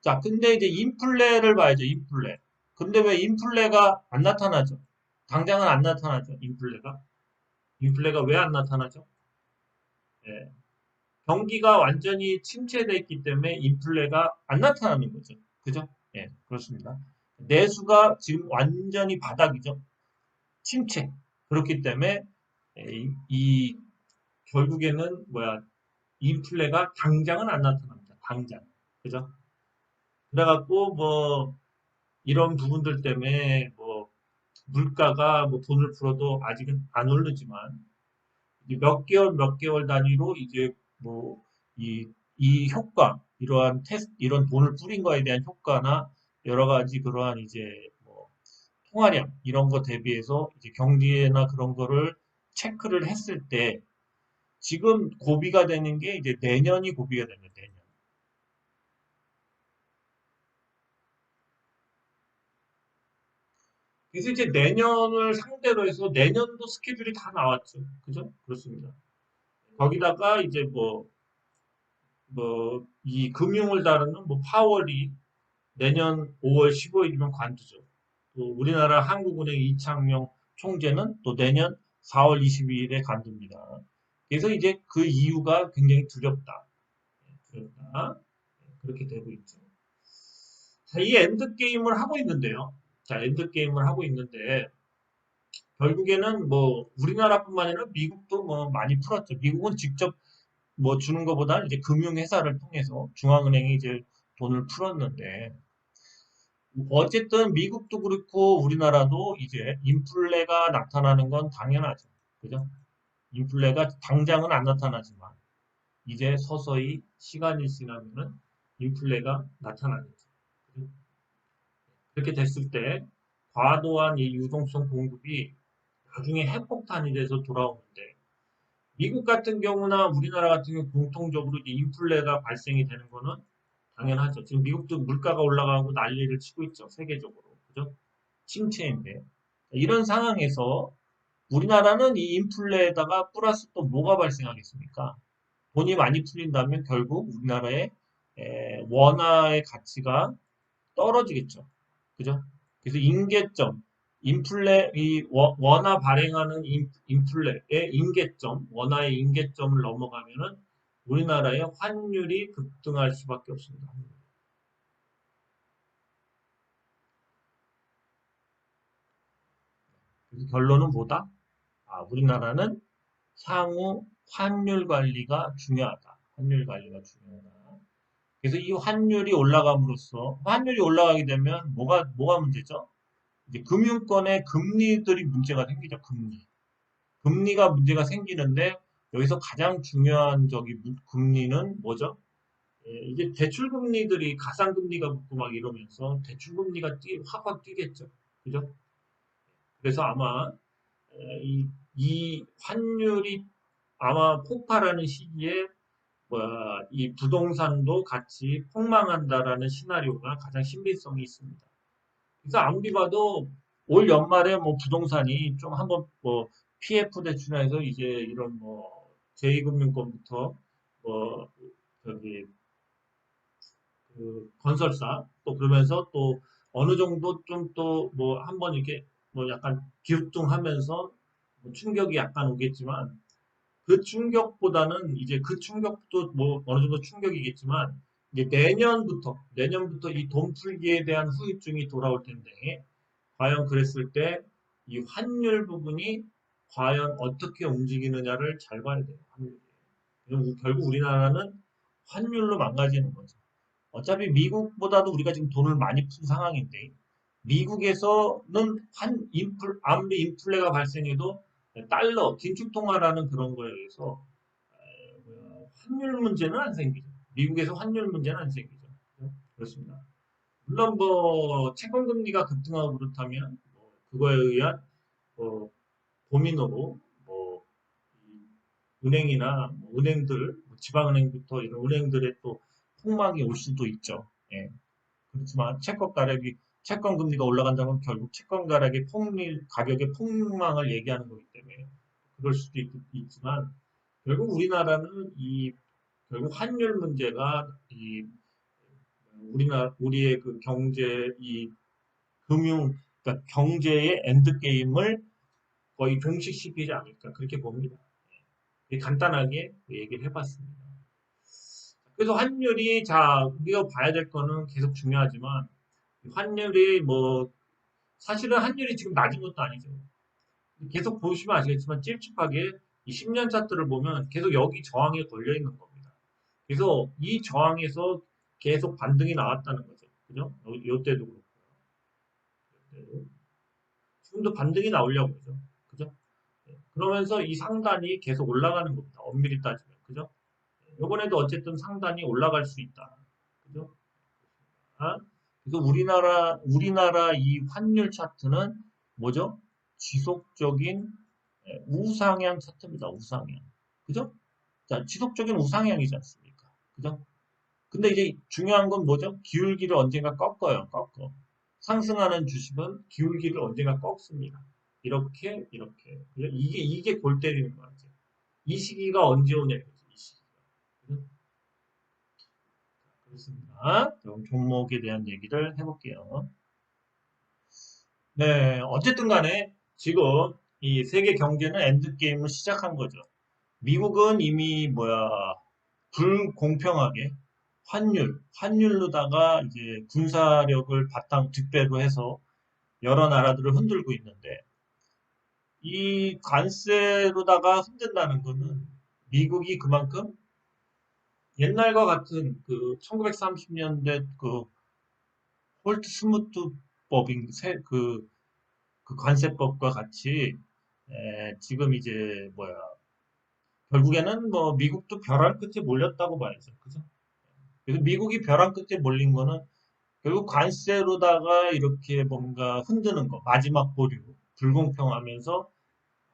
자, 근데 이제 인플레를 봐야죠, 인플레. 근데 왜 인플레가 안 나타나죠? 당장은 안 나타나죠, 인플레가. 인플레가 왜 안 나타나죠? 예. 경기가 완전히 침체돼 있기 때문에 인플레가 안 나타나는 거죠. 그죠? 예, 그렇습니다. 내수가 지금 완전히 바닥이죠. 침체. 그렇기 때문에 결국에는 뭐야 인플레가 당장은 안 나타납니다. 당장. 그죠? 그래갖고 뭐 이런 부분들 때문에 뭐 물가가 뭐 돈을 풀어도 아직은 안 오르지만 이제 몇 개월 단위로 이제 뭐 이 효과 이러한 테스트 이런 돈을 뿌린 거에 대한 효과나 여러 가지 그러한 이제 뭐 통화량 이런 거 대비해서 이제 경기나 그런 거를 체크를 했을 때 지금 고비가 되는 게 이제 내년이 고비가 됩니다. 내년. 그래서 이제 내년을 상대로 해서 내년도 스케줄이 다 나왔죠. 그죠? 그렇습니다. 거기다가 이제 이 금융을 다루는 뭐 파월이 내년 5월 15일이면 관두죠. 또 우리나라 한국은행 이창용 총재는 또 내년 4월 22일에 관둡니다. 그래서 이제 그 이유가 굉장히 두렵다. 두렵다. 그렇게 되고 있죠. 자, 이 엔드게임을 하고 있는데요. 자, 엔드게임을 하고 있는데, 결국에는 뭐, 우리나라뿐만 아니라 미국도 뭐 많이 풀었죠. 미국은 직접 뭐 주는 것보다는 이제 금융회사를 통해서 중앙은행이 이제 돈을 풀었는데, 어쨌든 미국도 그렇고 우리나라도 이제 인플레가 나타나는 건 당연하죠. 그죠? 인플레가 당장은 안 나타나지만, 이제 서서히 시간이 지나면은 인플레가 나타나겠죠. 그죠? 그렇게 됐을 때 과도한 이 유동성 공급이 나중에 핵폭탄이 돼서 돌아오는데 미국 같은 경우나 우리나라 같은 경우 공통적으로 이 인플레가 발생이 되는 거는 당연하죠. 지금 미국도 물가가 올라가고 난리를 치고 있죠. 세계적으로. 그죠? 침체인데. 이런 상황에서 우리나라는 이 인플레에다가 플러스 또 뭐가 발생하겠습니까? 돈이 많이 풀린다면 결국 우리나라의 원화의 가치가 떨어지겠죠. 그죠? 그래서 임계점, 인플레, 원화 발행하는 인플레의 임계점, 원화의 임계점을 넘어가면은 우리나라의 환율이 급등할 수밖에 없습니다. 그래서 결론은 뭐다? 아, 우리나라는 향후 환율 관리가 중요하다. 환율 관리가 중요하다. 그래서 이 환율이 올라감으로써 환율이 올라가게 되면 뭐가 문제죠? 이제 금융권의 금리들이 문제가 생기죠. 금리가 문제가 생기는데 여기서 가장 중요한 금리는 뭐죠? 이제 대출금리들이 가상금리가 붙고 막 이러면서 대출금리가 확 뛰겠죠. 그죠? 그래서 아마 이 환율이 아마 폭발하는 시기에 이 부동산도 같이 폭망한다라는 시나리오가 가장 신빙성이 있습니다. 그래서 아무리 봐도 올 연말에 뭐 부동산이 좀 한번 뭐 PF 대출에서 이제 이런 뭐 제2금융권부터 뭐 저기 그 건설사 또 그러면서 또 어느 정도 좀 또 뭐 한번 이렇게 뭐 약간 기우뚱하면서 뭐 충격이 약간 오겠지만 그 충격보다는 이제 그 충격도 뭐 어느 정도 충격이겠지만 이제 내년부터 이 돈 풀기에 대한 후유증이 돌아올 텐데 과연 그랬을 때 이 환율 부분이 과연 어떻게 움직이느냐를 잘 봐야 돼요. 환율이. 결국 우리나라는 환율로 망가지는 거죠. 어차피 미국보다도 우리가 지금 돈을 많이 푼 상황인데 미국에서는 아무리 인플레가 발생해도 달러, 긴축통화라는 그런 거에 의해서 환율 문제는 안 생기죠. 미국에서 환율 문제는 안 생기죠. 그렇습니다. 물론 뭐 채권금리가 급등하고 그렇다면 뭐 그거에 의한 뭐 도미노로 뭐 은행이나 뭐 은행들, 뭐 지방은행부터 이런 은행들의 또 폭락이 올 수도 있죠. 예. 그렇지만 채권 금리가 올라간다면 결국 채권 가격의 폭망을 얘기하는 거기 때문에 그럴 수도 있지만 결국 우리나라는 결국 환율 문제가 우리의 그 경제, 이 금융, 그러니까 경제의 엔드게임을 거의 종식시키지 않을까, 그렇게 봅니다. 간단하게 얘기를 해봤습니다. 그래서 환율이, 자, 우리가 봐야 될 거는 계속 중요하지만, 환율이 뭐, 사실은 환율이 지금 낮은 것도 아니죠. 계속 보시면 아시겠지만, 찝찝하게 이 10년 차트를 보면 계속 여기 저항에 걸려 있는 겁니다. 그래서 이 저항에서 계속 반등이 나왔다는 거죠. 그죠? 요때도 그렇고요. 요때도. 지금도 반등이 나오려고 그러죠. 그죠? 그러면서 이 상단이 계속 올라가는 겁니다. 엄밀히 따지면. 그죠? 요번에도 어쨌든 상단이 올라갈 수 있다. 그죠? 아, 그래서 우리나라 이 환율 차트는 뭐죠? 지속적인 우상향 차트입니다. 우상향. 그죠? 자, 지속적인 우상향이지 않습니까? 그죠? 근데 이제 중요한 건 뭐죠? 기울기를 언젠가 꺾어요. 꺾어. 상승하는 주식은 기울기를 언젠가 꺾습니다. 이렇게, 이렇게. 이게 골 때리는 거죠. 이 시기가 언제 오냐 이거죠. 이 시기가. 그죠? 그렇습니다. 그럼 종목에 대한 얘기를 해볼게요. 네, 어쨌든 간에 지금 이 세계 경제는 엔드게임을 시작한 거죠. 미국은 이미 뭐야, 불공평하게 환율로다가 이제 군사력을 바탕 뒷배로 해서 여러 나라들을 흔들고 있는데 이 관세로다가 흔든다는 거는 미국이 그만큼 옛날과 같은 그 1930년대 그 홀트 스무트 법인 그 관세법과 같이 지금 이제 뭐야 결국에는 뭐 미국도 벼랑 끝에 몰렸다고 봐야죠. 그죠? 그래서 미국이 벼랑 끝에 몰린 거는 결국 관세로다가 이렇게 뭔가 흔드는 거, 마지막 보류, 불공평하면서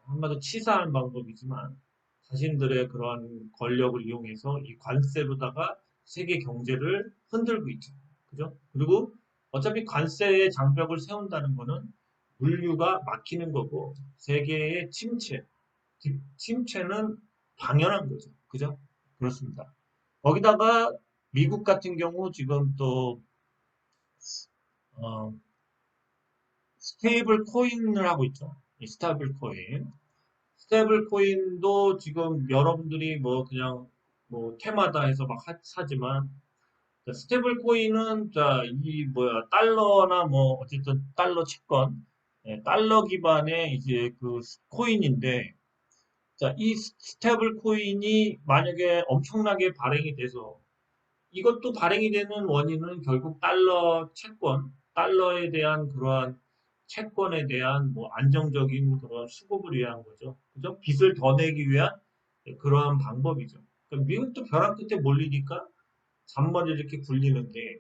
한마디로 치사한 방법이지만 자신들의 그러한 권력을 이용해서 이 관세로다가 세계 경제를 흔들고 있죠. 그죠? 그리고 어차피 관세의 장벽을 세운다는 거는 물류가 막히는 거고 세계의 침체는 당연한 거죠. 그죠? 그렇습니다. 거기다가 미국 같은 경우 지금 또 어, 스테이블 코인을 하고 있죠. 이 스테이블 코인. 스테이블 코인도 지금 여러분들이 뭐 그냥 뭐 테마다 해서 막 사지만 스테이블 코인은 자, 이 뭐야 달러나 뭐 어쨌든 달러 채권, 달러 기반의 이제 그 코인인데 자, 이 스테이블 코인이 만약에 엄청나게 발행이 돼서 이것도 발행이 되는 원인은 결국 달러 채권, 달러에 대한 그러한 채권에 대한 뭐 안정적인 그런 수급을 위한 거죠. 그죠? 빚을 더 내기 위한 그러한 방법이죠. 그러니까 미국도 벼랑 끝에 몰리니까 잔머리 이렇게 굴리는데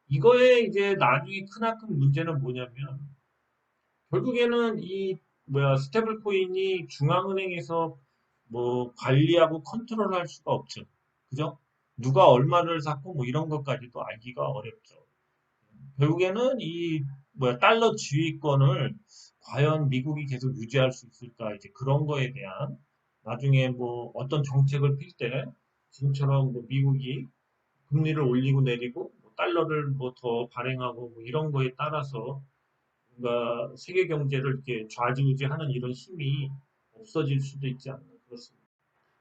이거에 이제 나중에 크나큰 문제는 뭐냐면 결국에는 이 뭐야 스테이블 코인이 중앙은행에서 뭐 관리하고 컨트롤할 수가 없죠. 그죠? 누가 얼마를 샀고 뭐 이런 것까지도 알기가 어렵죠. 결국에는 이 뭐야 달러 지위권을 과연 미국이 계속 유지할 수 있을까 이제 그런 거에 대한 나중에 뭐 어떤 정책을 필 때 지금처럼 뭐 미국이 금리를 올리고 내리고 뭐 달러를 뭐 더 발행하고 뭐 이런 거에 따라서 뭔가 세계 경제를 이렇게 좌지우지하는 이런 힘이 없어질 수도 있지 않나 그렇습니다.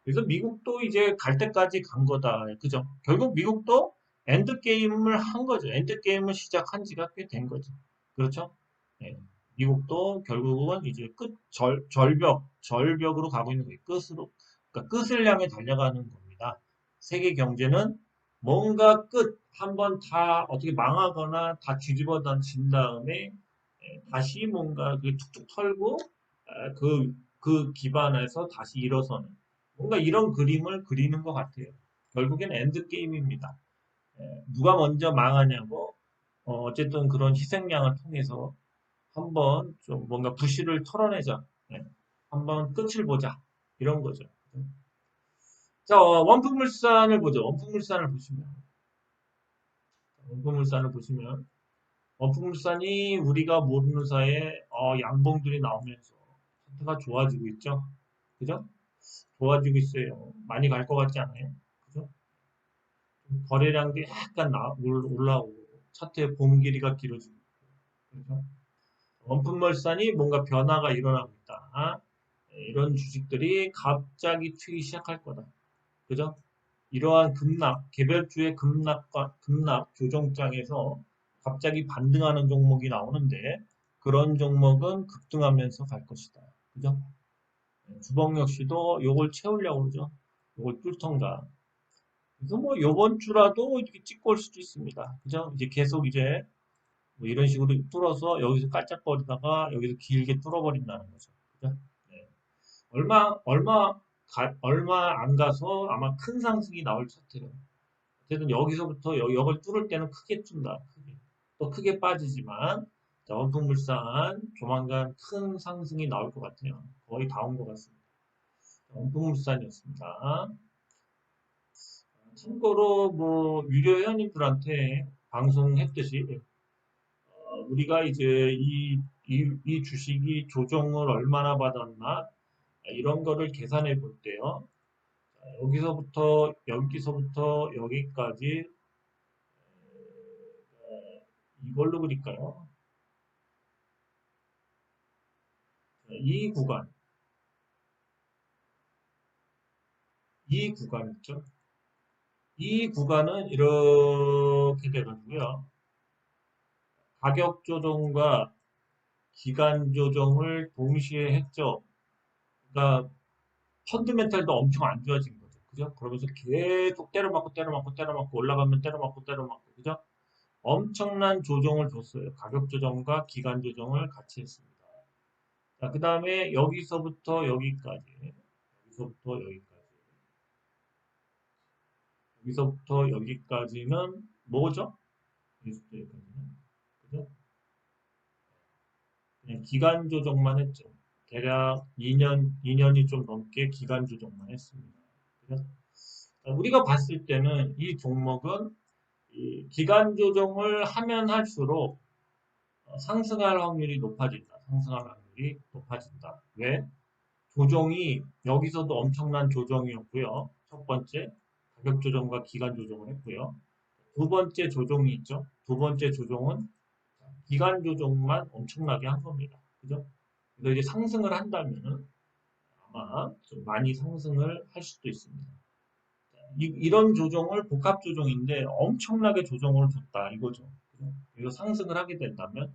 그래서 미국도 이제 갈 때까지 간 거다. 그죠? 결국 미국도 엔드게임을 한 거죠. 엔드게임을 시작한 지가 꽤 된 거죠. 그렇죠? 예. 미국도 결국은 이제 절벽으로 가고 있는 거예요. 끝으로. 그러니까 끝을 향해 달려가는 겁니다. 세계 경제는 뭔가 한번 다 어떻게 망하거나 다 뒤집어 진 다음에 다시 뭔가 그 툭툭 털고 그 기반에서 다시 일어서는 뭔가 이런 그림을 그리는 것 같아요. 결국엔 엔드게임입니다. 누가 먼저 망하냐고 어쨌든 그런 희생양을 통해서 한번 좀 뭔가 부실을 털어내자. 한번 끝을 보자. 이런 거죠. 자, 원품물산을 보죠. 원품물산을 보시면 원품물산이 우리가 모르는 사이에 양봉들이 나오면서 차트가 좋아지고 있죠. 그죠? 좋아지고 있어요. 많이 갈 것 같지 않아요? 그죠? 거래량도 약간 올라오고 차트의 봄 길이가 길어지고 그렇죠? 원품물산이 뭔가 변화가 일어나고 있다. 이런 주식들이 갑자기 튀기 시작할 거다. 그죠? 이러한 개별주의 급락 조정장에서 갑자기 반등하는 종목이 나오는데 그런 종목은 급등하면서 갈 것이다. 그죠? 주봉 역시도 요걸 채우려고 그러죠. 요걸 뚫던가. 그래서 뭐 요번 주라도 이렇게 찍고 올 수도 있습니다. 그죠? 이제 계속 이제 뭐 이런 식으로 뚫어서 여기서 깔짝거리다가 여기서 길게 뚫어버린다는 거죠. 그죠? 네. 얼마 안 가서 아마 큰 상승이 나올 차트예요. 어쨌든 여기서부터 여걸 뚫을 때는 크게 뜬다. 크게. 또 크게 빠지지만 자, 원품물산 조만간 큰 상승이 나올 것 같아요. 거의 다 온 것 같습니다. 원품물산이었습니다. 참고로 뭐 유료 회원님들한테 방송했듯이 우리가 이제 이 주식이 조정을 얼마나 받았나 이런 거를 계산해 볼 때요. 여기서부터 여기까지 이걸로 그릴까요? 이 구간, 이 구간 있죠? 이 구간은 이렇게 돼가지고요. 가격 조정과 기간 조정을 동시에 했죠. 그러니까 펀드멘탈도 엄청 안 좋아진 거죠. 그죠? 그러면서 계속 때려맞고 올라가면 때려맞고 그죠? 엄청난 조정을 줬어요. 가격 조정과 기간 조정을 같이 했습니다. 자, 그 다음에 여기서부터 여기까지, 여기서부터 여기까지는 뭐죠? 여기서부터 여기까지는 그죠? 그냥 기간 조정만 했죠. 대략 2년이 좀 넘게 기간 조정만 했습니다. 그죠? 자, 우리가 봤을 때는 이 종목은 이 기간 조정을 하면 할수록 상승할 확률이 높아진다. 상승할 확률이 높아진다. 왜? 조정이 여기서도 엄청난 조정이었고요. 첫 번째 가격 조정과 기간 조정을 했고요. 두 번째 조정이 있죠. 두 번째 조정은 기간 조정만 엄청나게 한 겁니다. 그죠? 그래서 이제 상승을 한다면은 아마 좀 많이 상승을 할 수도 있습니다. 이런 조정을 복합 조정인데 엄청나게 조정을 줬다 이거죠. 그죠? 그래서 상승을 하게 된다면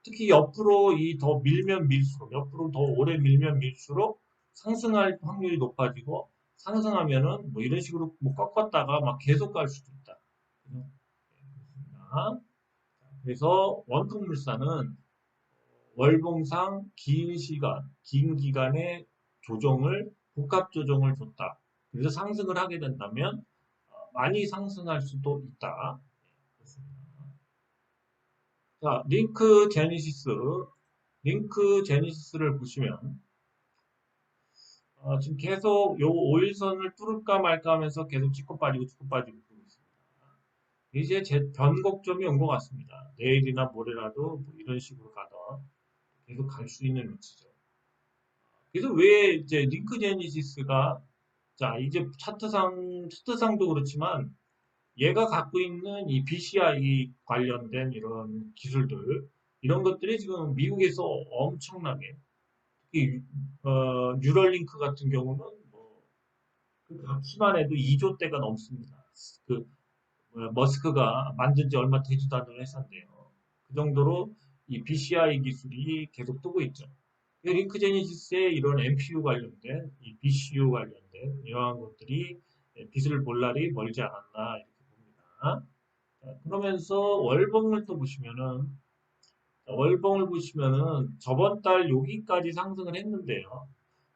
특히 옆으로 이 더 밀면 밀수록 옆으로 더 오래 밀면 밀수록 상승할 확률이 높아지고 상승하면은 뭐 이런 식으로 뭐 꺾었다가 막 계속 갈 수도 있다. 그죠? 네, 그렇습니다. 그래서 원통물산은 월봉상 긴 기간의 조정을, 복합 조정을 줬다. 그래서 상승을 하게 된다면 많이 상승할 수도 있다. 네, 그렇습니다. 자, 링크 제니시스를 보시면 지금 계속 요 5일선을 뚫을까 말까 하면서 계속 찍고 빠지고 그러고 있습니다. 이제 제 변곡점이 온 것 같습니다. 내일이나 모레라도 뭐 이런 식으로 가던 계속 갈 수 있는 위치죠. 그래서 왜 이제 링크 제니시스가 자 이제 차트상도 그렇지만 얘가 갖고 있는 이 BCI 관련된 이런 기술들 이런 것들이 지금 미국에서 엄청나게 특히 뉴럴링크 같은 경우는 뭐그 값만 해도 2조 대가 넘습니다. 그 머스크가 만든 지 얼마 되지도 않은 회사인데요. 그 정도로 이 BCI 기술이 계속 뜨고 있죠. 링크 제니시스의 이런 MPU 관련된, 이 BCU 관련된 이러한 것들이 빛을 볼 날이 멀지 않았나 이렇게 봅니다. 자, 그러면서 월봉을 보시면은 저번 달 여기까지 상승을 했는데요.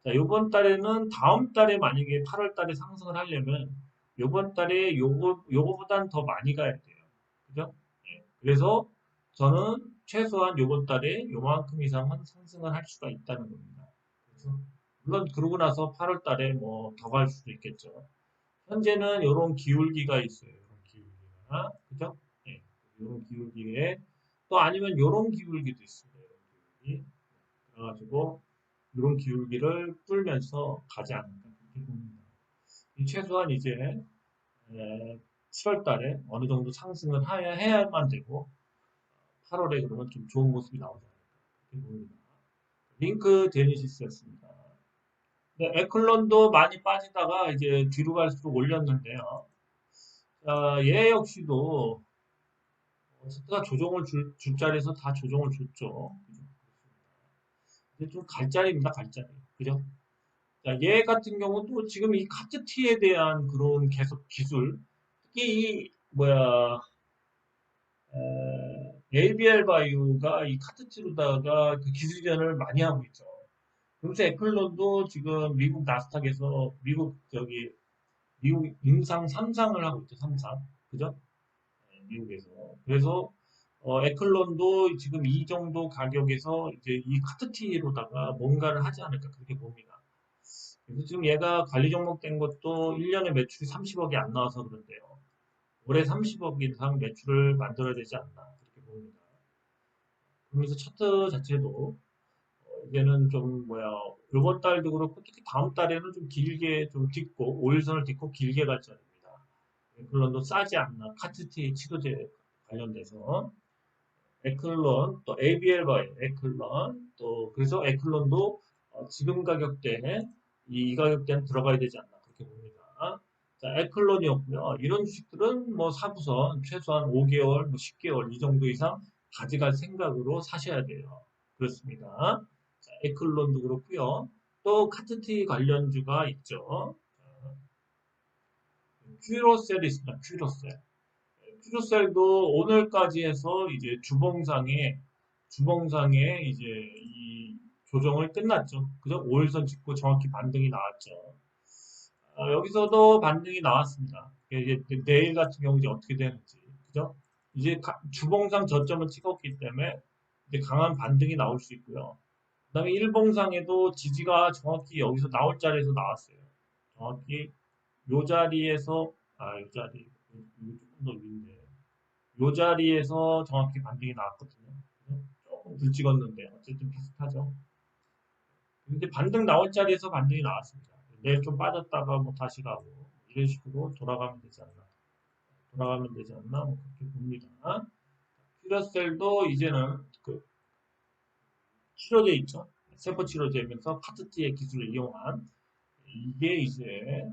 자, 요번 달에는 다음 달에 만약에 8월 달에 상승을 하려면 요번 달에 요거보단 더 많이 가야 돼요. 그죠? 예. 그래서 저는 최소한 요번 달에 요만큼 이상은 상승을 할 수가 있다는 겁니다. 그래서 물론 그러고 나서 8월 달에 뭐 더 갈 수도 있겠죠. 현재는 요런 기울기가 있어요. 요런 기울기가. 그죠? 예. 요런 기울기에 또 아니면 요런 기울기도 있습니다. 요런 기울기. 그래가지고 이런 기울기를 뚫면서 가지 않을까 그렇게 봅니다. 최소한 이제 7월 달에 어느 정도 상승을 해야만 되고 8월에 그러면 좀 좋은 모습이 나오지 않을까 그렇게 보입니다. 링크 제니시스였습니다. 네, 에클론도 많이 빠지다가 이제 뒤로 갈수록 올렸는데요. 자, 얘 역시도 세트가 조정을 줄 자리에서 다 조정을 줬죠. 그죠? 이제 좀 갈 자리입니다, 갈 자리. 그죠? 자, 얘 같은 경우도 지금 이 카트티에 대한 그런 계속 기술, 특히 이, 뭐야, ABL 바이오가 이 카트티로다가 그 기술 이전을 많이 하고 있죠. 그래서 에클론도 지금 미국 나스닥에서 미국 임상 3상을 하고 있죠, 3상. 그죠? 네, 미국에서. 그래서 에클론도 지금 이 정도 가격에서 이제 이 카트티로다가 뭔가를 하지 않을까 그렇게 봅니다. 그래서 지금 얘가 관리 종목 된 것도 1년에 매출이 30억이 안 나와서 그런데요. 올해 30억 이상 매출을 만들어야 되지 않나 그렇게 봅니다. 그러면서 차트 자체도 이제는 좀 뭐야 이번 달도 그렇고 특히 다음 달에는 좀 길게 좀 딛고 5일선을 딛고 길게 갈 자입니다. 에클론도 싸지 않나 카트티 치료제 관련돼서 에클론 또 ABL 바이오 에클론 또 그래서 에클론도 지금 가격대에 이 가격대는 들어가야 되지 않나 그렇게 봅니다. 자, 에클론이었고요. 이런 주식들은 뭐 사고선 최소한 5개월, 뭐 10개월 이 정도 이상 가져갈 생각으로 사셔야 돼요. 그렇습니다. 자, 에클론도 그렇고요. 또 카트티 관련주가 있죠. 큐로셀이 있습니다. 큐로셀. 큐로셀도 오늘까지 해서 이제 주봉상에 이제 이 조정을 끝났죠. 그죠? 5일선 짚고 정확히 반등이 나왔죠. 여기서도 반등이 나왔습니다. 이제 내일 같은 경우 이제 어떻게 되는지, 그죠? 이제 주봉상 저점을 찍었기 때문에 이제 강한 반등이 나올 수 있고요. 그다음에 일봉상에도 지지가 정확히 여기서 나올 자리에서 나왔어요. 정확히 요 자리에서 요 자리 이거 조금 더 위인데 요 자리에서 정확히 반등이 나왔거든요. 그죠? 조금 덜 찍었는데 어쨌든 비슷하죠. 근데 반등 나올 자리에서 반등이 나왔습니다. 내일 좀 빠졌다가 뭐 다시 가고 이런 식으로 돌아가면 되지 않나. 돌아가면 되지 않나 뭐 그렇게 봅니다. 퓨러셀도 이제는 그 치료제 있죠. 세포 치료제면서 카트티의 기술을 이용한 이게 이제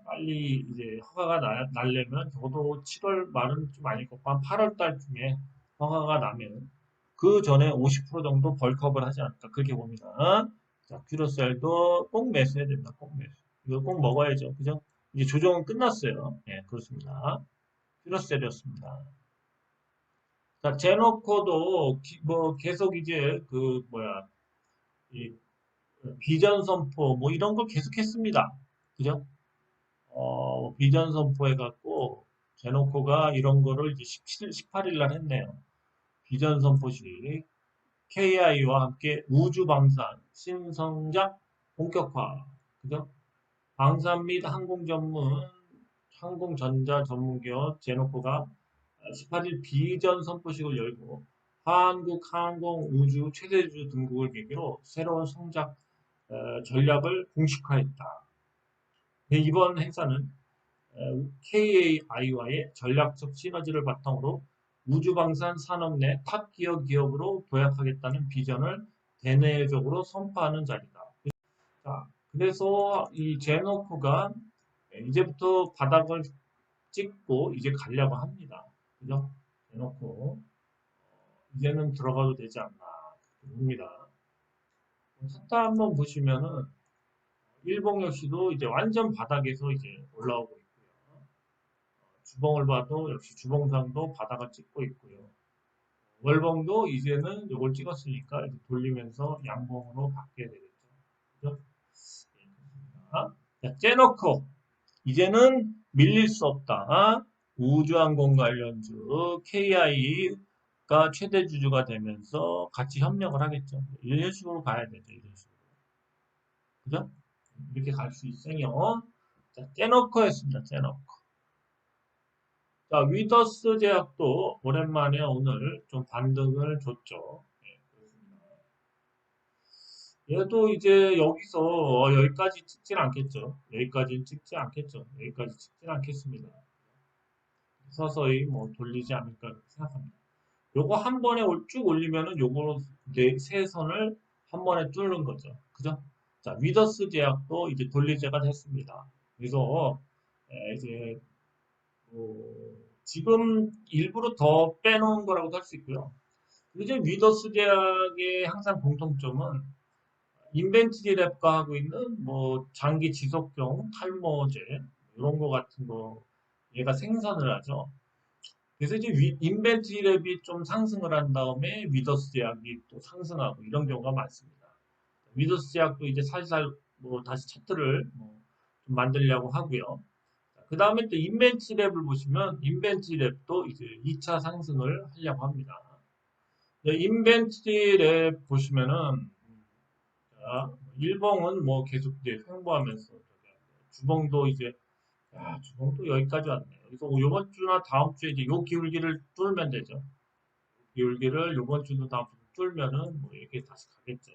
빨리 이제 허가가 날려면 적어도 7월 말은 좀 아닐 것 같고 한 8월 달쯤에 허가가 나면 그 전에 50% 정도 벌크업을 하지 않을까 그렇게 봅니다. 자, 큐로셀도 꼭 매수해야 됩니다. 꼭 매수. 이거 꼭 먹어야죠. 그죠? 이제 조정은 끝났어요. 예, 그렇습니다. 큐로셀이었습니다. 자, 제노코도 뭐 계속 이제 그 뭐야 이 비전 선포 뭐 이런 걸 계속했습니다. 그죠? 비전 선포해갖고 제노코가 이런 거를 이제 17, 18일 날 했네요. 비전 선포식 KI와 함께 우주 방산 신성장 본격화. 그죠? 방산 및 항공전자 전문 기업 제노코가 18일 비전 선포식을 열고 한국 항공 우주 최대주 등극을 계기로 새로운 성장 전략을 공식화했다. 네, 이번 행사는 KAI와의 전략적 시너지를 바탕으로 우주방산 산업 내 탑기어 기업으로 도약하겠다는 비전을 대내적으로 선포하는 자리다. 자, 그래서 이 제노코가 이제부터 바닥을 찍고 이제 가려고 합니다. 그죠? 제노코 이제는 들어가도 되지 않나 봅니다. 차트 한번 보시면은 일봉 역시도 이제 완전 바닥에서 이제 올라오고 있고요. 주봉을 봐도 역시 주봉상도 바닥을 찍고 있고요. 월봉도 이제는 이걸 찍었으니까 이제 돌리면서 양봉으로 바뀌어야 되겠죠. 그죠? 예, 그렇습니다. 자, 째놓고 이제는 밀릴 수 없다. 우주항공 관련주 KI가 최대 주주가 되면서 같이 협력을 하겠죠. 이런 식으로 가야 되죠. 이런 식으로. 그죠? 이렇게 갈 수 있어요. 자, 째놓고였습니다. 째놓고. 자, 위더스 제약도 오랜만에 오늘 좀 반등을 줬죠. 예, 그렇습니다. 얘도 이제 여기서 여기까지 찍진 않겠죠. 여기까지는 찍지 않겠죠. 여기까지 찍진 않겠습니다. 서서히 뭐 돌리지 않을까 생각합니다. 요거 한 번에 쭉 올리면은 요거 세 선을 한 번에 뚫는 거죠. 그죠? 자, 위더스 제약도 이제 돌리제가 됐습니다. 그래서 이제 지금 일부러 더 빼놓은 거라고도 할 수 있고요. 이제 위더스 제약의 항상 공통점은 인벤트리 랩과 하고 있는 뭐 장기 지속경 탈모제 이런 거 같은 거 얘가 생산을 하죠. 그래서 이제 인벤트리 랩이 좀 상승을 한 다음에 위더스 제약이 또 상승하고 이런 경우가 많습니다. 위더스 제약도 이제 살살 뭐 다시 차트를 뭐좀 만들려고 하고요. 그 다음에 또 인벤트리 랩을 보시면 인벤트리 랩도 이제 2차 상승을 하려고 합니다. 인벤트리 랩 보시면은 자, 일봉은 뭐 계속 이제 횡보하면서 주봉도 이제 주봉도 여기까지 왔네요. 그래서 이번 주나 다음 주에 이제 요 기울기를 뚫으면 되죠. 기울기를 이번 주도 다음 주 뚫으면은 뭐 이렇게 다시 가겠죠.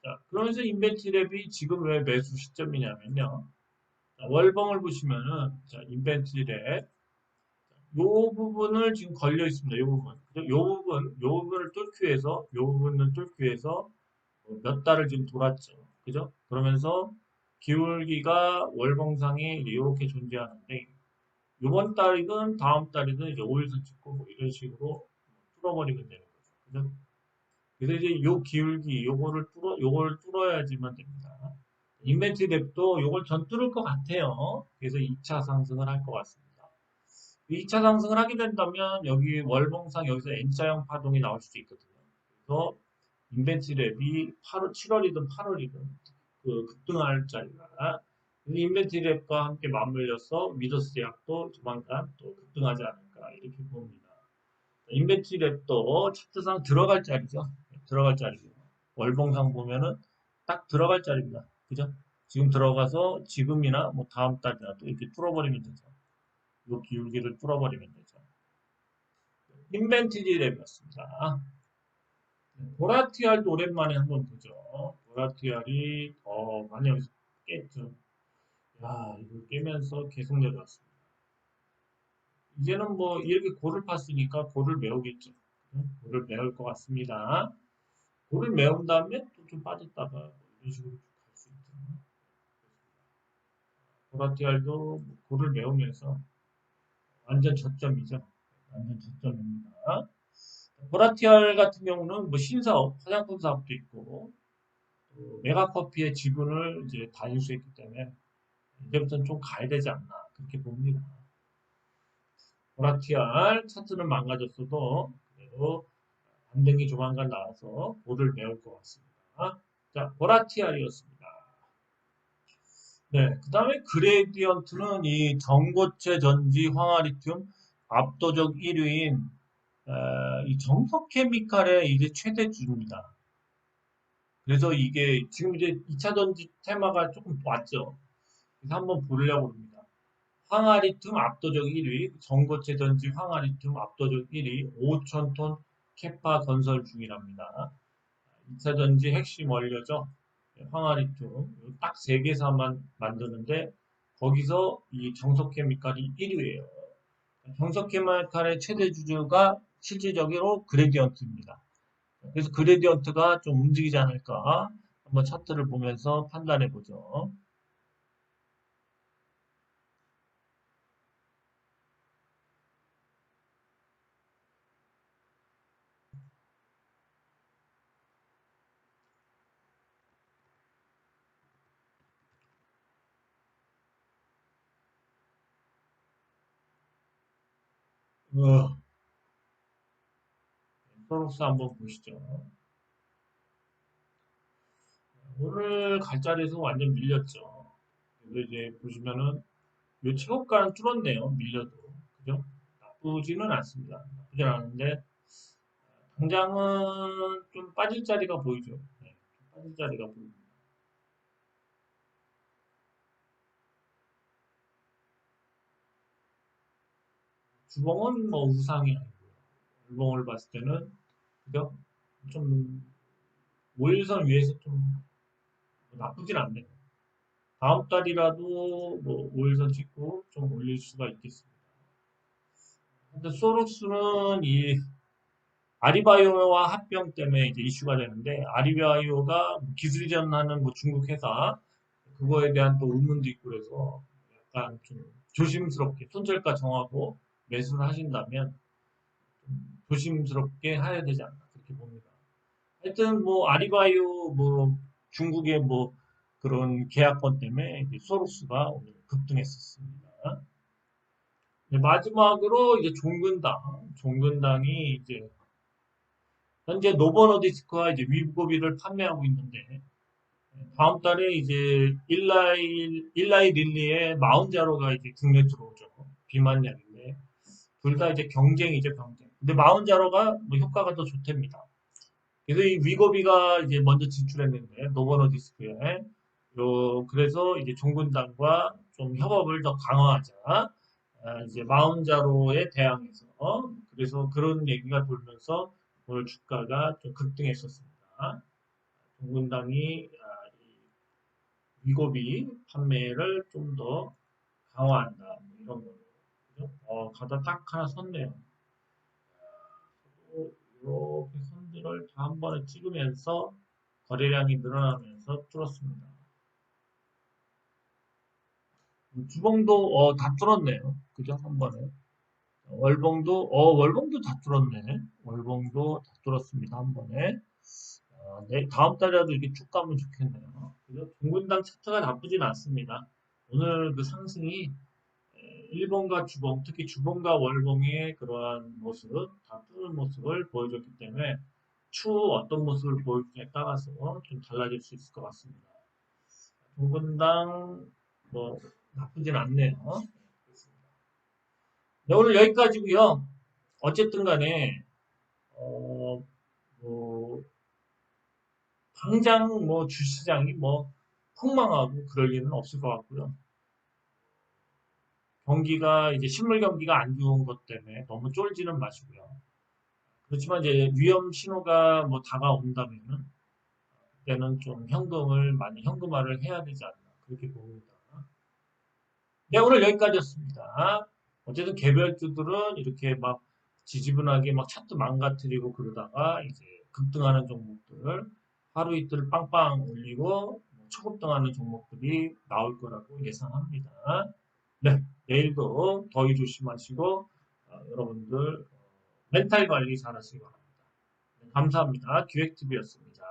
자, 그러면서 인벤트리 랩이 지금 왜 매수 시점이냐면요. 자, 월봉을 보시면은 자, 인벤트리 랩 요 부분을 지금 걸려 있습니다. 요 부분. 그죠? 요 부분을 뚫기 위해서 요 부분을 뚫기 위해서 몇 달을 지금 돌았죠. 그죠? 그러면서 기울기가 월봉상에 이렇게 존재하는데 이번 달이든 다음 달이든 이제 5일선 찍고 뭐 이런 식으로 뚫어버리면 되는 거죠. 그죠? 그래서 이제 요 기울기 요거를 뚫어야지만 됩니다. 인벤트리 랩도 요걸 전 뚫을 것 같아요. 그래서 2차 상승을 할 것 같습니다. 2차 상승을 하게 된다면 여기 월봉상 여기서 N자형 파동이 나올 수도 있거든요. 그래서 인벤트리 랩이 8월, 7월이든 8월이든 그 급등할 자리가 인벤트리 랩과 함께 맞물려서 미더스 제약도 조만간 또 급등하지 않을까 이렇게 봅니다. 인벤트리 랩도 차트상 들어갈 자리죠. 들어갈 자리죠. 월봉상 보면은 딱 들어갈 자리입니다. 그죠? 지금 들어가서 지금이나 뭐 다음 달이나 또 이렇게 뚫어버리면 되죠. 이 기울기를 뚫어버리면 되죠. 인벤트리 랩이었습니다. 보라티알도 오랜만에 한번 보죠. 보라티알이 많이 여기서 깼죠. 야, 이걸 깨면서 계속 내려왔습니다. 이제는 뭐 이렇게 고를 팠으니까 고를 메우겠죠. 고를 메울 것 같습니다. 고를 메운 다음에 또 좀 빠졌다가 뭐 이런 식으로 갈 수 있죠. 보라티알도 고를 메우면서 완전 저점이죠. 완전 저점입니다. 보라티알 같은 경우는 뭐 신사업, 화장품 사업도 있고 메가커피의 지분을 이제 다인수했기 때문에 이제부터는 좀 가야 되지 않나 그렇게 봅니다. 보라티알 차트는 망가졌어도 그래도 반등이 조만간 나와서 볼을 메울 것 같습니다. 자, 보라티알이었습니다. 네, 그 다음에 그레디언트는 이 전고체 전지 황화리튬 압도적 1위인 이 정석케미칼의 이제 최대주입니다. 그래서 이게 지금 이제 2차 전지 테마가 조금 왔죠. 그래서 한번 보려고 합니다. 황화리튬 압도적 1위, 전고체 전지 황화리튬 압도적 1위, 5,000톤 캐파 건설 중이랍니다. 2차 전지 핵심 원료죠. 황화리튬 딱 3개사만 만드는데 거기서 이 정석케미칼이 1위예요. 정석케미칼의 최대 주주가 실질적으로 그레디언트입니다. 그래서 그레디언트가 좀 움직이지 않을까 한번 차트를 보면서 판단해 보죠. 어, 소록스 한번 보시죠. 오늘 갈자리에서 완전 밀렸죠. 그래서 이제 보시면은 요 최고가는 뚫었네요. 밀려도. 그죠? 나쁘지는 않습니다. 나쁘진 않은데 당장은 좀 빠질 자리가 보이죠. 네, 좀 빠질 자리가 보입니다. 주봉은 뭐 우상이 아니고요. 주봉을 봤을 때는 그죠? 좀 5일선 위에서 좀 나쁘진 않네요. 다음 달이라도 뭐 5일선 찍고 좀 올릴 수가 있겠습니다. 근데 소록스는 이 아리바이오와 합병 때문에 이제 이슈가 되는데 아리바이오가 뭐 기술 이전하는 뭐 중국 회사 그거에 대한 또 의문도 있고 그래서 약간 좀 조심스럽게 손절가 정하고 매수를 하신다면 좀 조심스럽게 해야 되지 않나 그렇게 봅니다. 하여튼 뭐 아리바이오 뭐 중국의 뭐 그런 계약권 때문에 이제 소록스가 오늘 급등했었습니다. 네, 마지막으로 이제 종근당이 이제 현재 노버너디스크와 이제 위고비를 판매하고 있는데 다음 달에 이제 일라이 릴리의 마운자로가 이제 국내 들어오죠. 비만약인데 둘 다 이제 경쟁이죠, 경쟁. 근데 마운자로가 뭐 효과가 더 좋답니다. 그래서 이 위고비가 이제 먼저 진출했는데 노버너디스크에 그래서 이제 종군당과 좀 협업을 더 강화하자. 이제 마운자로에 대항해서 그래서 그런 얘기가 돌면서 오늘 주가가 좀 급등했었습니다. 종군당이 위고비 판매를 좀 더 강화한다. 뭐 이런 거로. 그죠? 가다 딱 하나 섰네요. 이렇게 선들을 다 한 번에 찍으면서 거래량이 늘어나면서 뚫었습니다. 주봉도 다 뚫었네요. 그죠? 한 번에. 월봉도 다 뚫었네. 월봉도 다 뚫었습니다. 한 번에. 네, 다음 달에라도 이렇게 쭉 가면 좋겠네요. 그죠? 종근당 차트가 나쁘진 않습니다. 오늘 그 상승이 일본과 주봉, 특히 주봉과 월봉의 그러한 모습, 다 뚫는 모습을 보여줬기 때문에 추후 어떤 모습을 보여주냐에 따라서 좀 달라질 수 있을 것 같습니다. 종근당 뭐 나쁘진 않네요. 네, 오늘 여기까지고요. 어쨌든 간에 어, 뭐 당장 뭐 주시장이 뭐 폭망하고 그럴 일은 없을 것 같고요. 경기가 이제 실물 경기가 안 좋은 것 때문에 너무 쫄지는 마시고요. 그렇지만 이제 위험 신호가 뭐 다가온다면은 그때는 좀 현금을 많이 현금화를 해야 되지 않나 그렇게 봅니다. 네, 오늘 여기까지였습니다. 어쨌든 개별주들은 이렇게 막 지지분하게 막 차트 망가뜨리고 그러다가 이제 급등하는 종목들 하루 이틀 빵빵 올리고 초급등하는 종목들이 나올 거라고 예상합니다. 네, 내일도 더위 조심하시고 여러분들 멘탈 관리 잘 하시기 바랍니다. 네, 감사합니다. 기획TV였습니다.